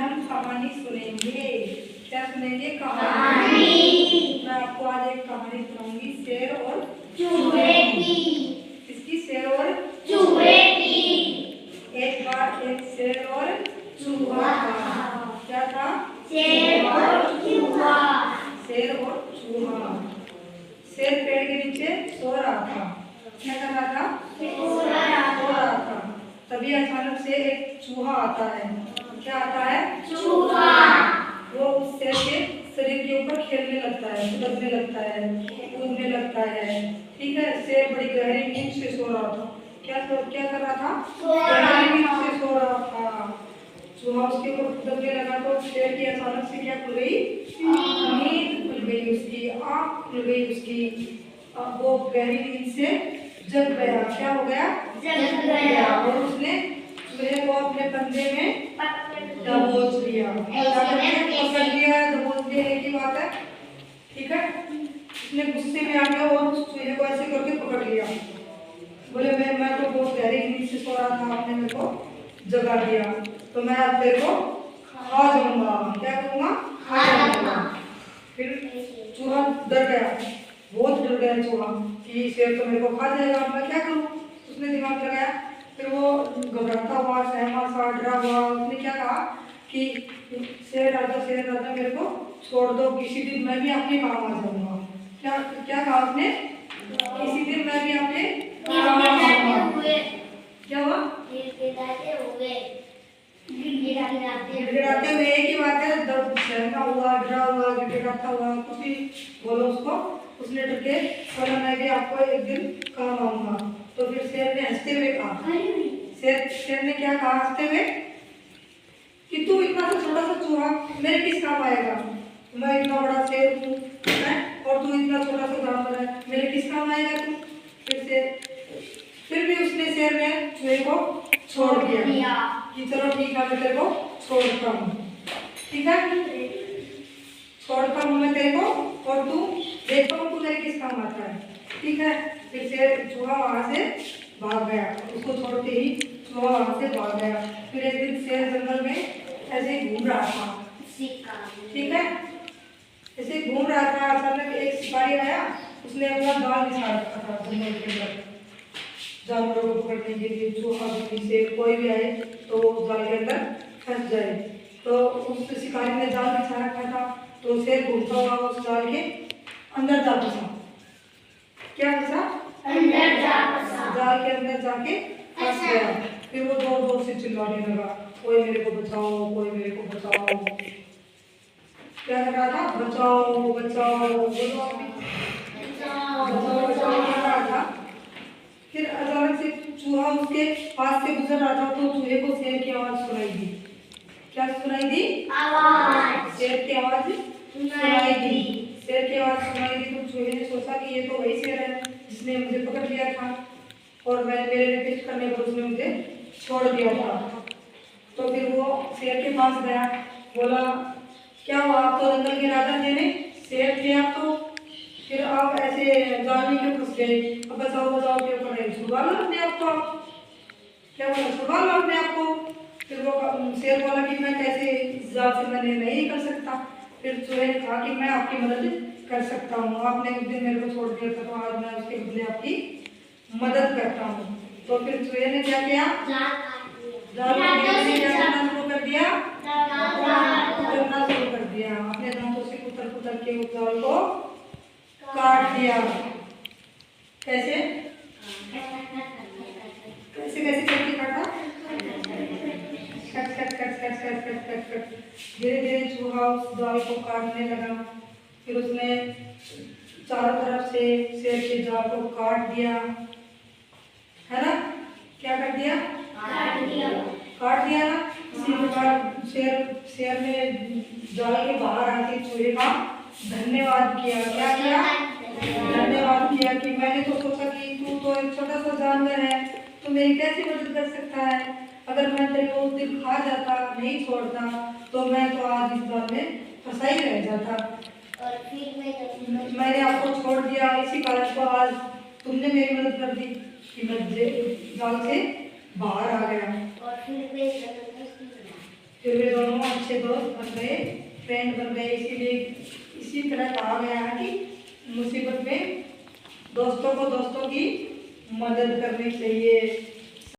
हम कहानी सुनेंगे। क्या सुनेंगे? कहानी। मैं आपको आज एक कहानी सुनाऊंगी, शेर और चूहे की। किसकी? शेर और चूहे की। एक बार एक शेर और चूहा था। क्या था? शेर और चूहा। शेर और चूहा। शेर पेड़ के नीचे सो रहा था। क्या कर रहा था? सो रहा था। तभी अचानक से एक चूहा आता है। क्या आता है? चूहा। वो उस शेर के शरीर के ऊपर खेलने लगता है, कूदने लगता है, कूदने लगता है। ठीक है। शेर बड़ी गहरी नींद से सो रहा था। क्या कर रहा था? गहरी नींद से सो रहा था। चूहा उसके ऊपर कूदने लगा तो शेर की अचानक से क्या खुल गई? नींद खुल गई, उसकी आँख खुल गई उसकी। अब वो गहरी नींद से जग गया। क्या हो गया? जग गया। और उसने चूहे को अपने पंजे में दबोच लिया। पकड़ लिया, दबोच लिया, एक ही बात है। ठीक है। उसने गुस्से में आ गया और उस चूहे को ऐसे करके पकड़ लिया। बोले मैं तो बहुत गहरी नींद से सो रहा था, आपने मेरे को जगा दिया, तो मैं अब तेरे को खा जाऊंगा। क्या करूंगा? खा जाऊंगा। फिर चूहा डर गया, बहुत डर गया चूहा कि शेर तो मेरे को खा जाएगा, अब मैं क्या करूं? उसने दिमाग लगाया। फिर वो घबराता हुआ, सहमा सा, डरा हुआ, उसने क्या कहा कि शेर राजा मेरे को छोड़ दो, किसी दिन मैं भी आपके काम आ जाऊंगा। क्या क्या कहा उसने? किसी दिन मैं भी आपके काम आ जाऊंगा। क्या हुआ? गिड़गिड़ाते हुए, एक ही बात है, सहमा हुआ, डरा हुआ, गिड़गिड़ाता हुआ, कुछ भी बोलो उसको। उसने डर के बोला मैं भी आपको एक दिन काम आऊंगा। तो फिर शेर ने हंसते हुए कहा, शेर ने क्या कहा हंसते हुए कि तू इतना सा छोटा सा चूहा मेरे किस काम आएगा? मैं इतना बड़ा शेर हूँ और तू इतना छोटा सा जानवर है, मेरे किस काम आएगा तू? फिर भी उसने शेर ने चूहे को छोड़ दिया कि चलो ठीक है, मैं तेरे को छोड़ता हूँ। ठीक है, छोड़ता हूँ मैं तेरे को और तू देखता हूँ तू मेरे किस काम आता है। ठीक है। फिर शेर चूहा वहां से भाग गया, उसको छोड़ते ही चूहा वहां से भाग गया। फिर एक दिन शेर जंगल में ऐसे ही घूम रहा था। ठीक है, ऐसे घूम रहा था, अचानक एक शिकारी आया, उसने अपना जाल बिछा रखा था जंगल के अंदर जानवरों को पकड़ने के लिए। चूहा से कोई भी आए तो जाल के अंदर फंस जाए। तो उस शिकारी ने जाल बिछा रखा था, तो शेर घूमता हुआ उस जाल के अंदर जा फंसा। क्या फंसा? अंदर जा फंसा। जाल के अंदर जाके फंस गया। फिर वो जोर जोर से चिल्लाने लगा, कोई मेरे को बचाओ, कोई मेरे को बचाओ। क्या कर रहा था? बचाओ बचाओ, बोलो आप भी, बचाओ बचाओ कर रहा था। फिर अचानक से चूहा उसके पास से गुजर रहा था, तो चूहे को शेर की आवाज सुनाई दी। क्या सुनाई दी? आवाज। शेर की आवाज सुनाई दी। शेर की आवाज सुनाई दी तो चूहे ने सोचा कि ये तो वही शेर है जिसने मुझे पकड़ लिया था और मेरे रिक्वेस्ट करने पर उसने मुझे छोड़ दिया था। तो फिर वो शेर के पास गया, बोला क्या हुआ, आप तो जंगल के राजा थे, ने शेर थे आप तो, फिर आप ऐसे जाल में क्यों फंस गए? अब बचाओ बचाओ क्यों कर रहे? छुड़वा लो अपने आप को। क्या बोला? छुड़वा लो अपने आप को। फिर वो शेर बोला कि मैं कैसे, इस जाल से मैंने नहीं निकल सकता। फिर चूहे ने कहा कि मैं आपकी मदद कर सकता हूँ, आपने उस दिन मेरे को छोड़ दिया था, तो आज मैं उसके बदले आपकी मदद करता हूँ। तो फिर चूहे ने क्या किया? शुरू कर दिया, करना शुरू कर दिया। अपने दांतों से कुतर कुतर के उस जाल को काट दिया। कैसे कैसे कैसे करके काटा? Cut cut cut cut cut cut cut cut. धीरे धीरे चूहा उस जाल को काटने लगा। फिर उसने चारों तरफ से शेर के जाल को काट दिया, है ना? क्या कर दिया? काट दिया ना। इसी प्रकार शेर ने जाल के बाहर आके चूहे का धन्यवाद किया। क्या किया? धन्यवाद किया कि मैंने तो सोचा कि तू तो एक छोटा सा जानवर है, तू मेरी कैसे मदद कर सकता है? अगर मैं तेरे को उस दिन खा जाता, नहीं छोड़ता, तो मैं तो आज इस जाल में फंसा ही रह जाता। और फिर मैंने आपको छोड़ दिया, इसी कारण को आज तुमने मेरी मदद कर दी कि मैं जाल से बाहर आ गया। और फिर वे दोनों अच्छे दोस्त बन गए, फ्रेंड बन गए। इसीलिए इसी तरह कहा गया है कि मुसीबत में दोस्तों को दोस्तों की मदद करनी चाहिए।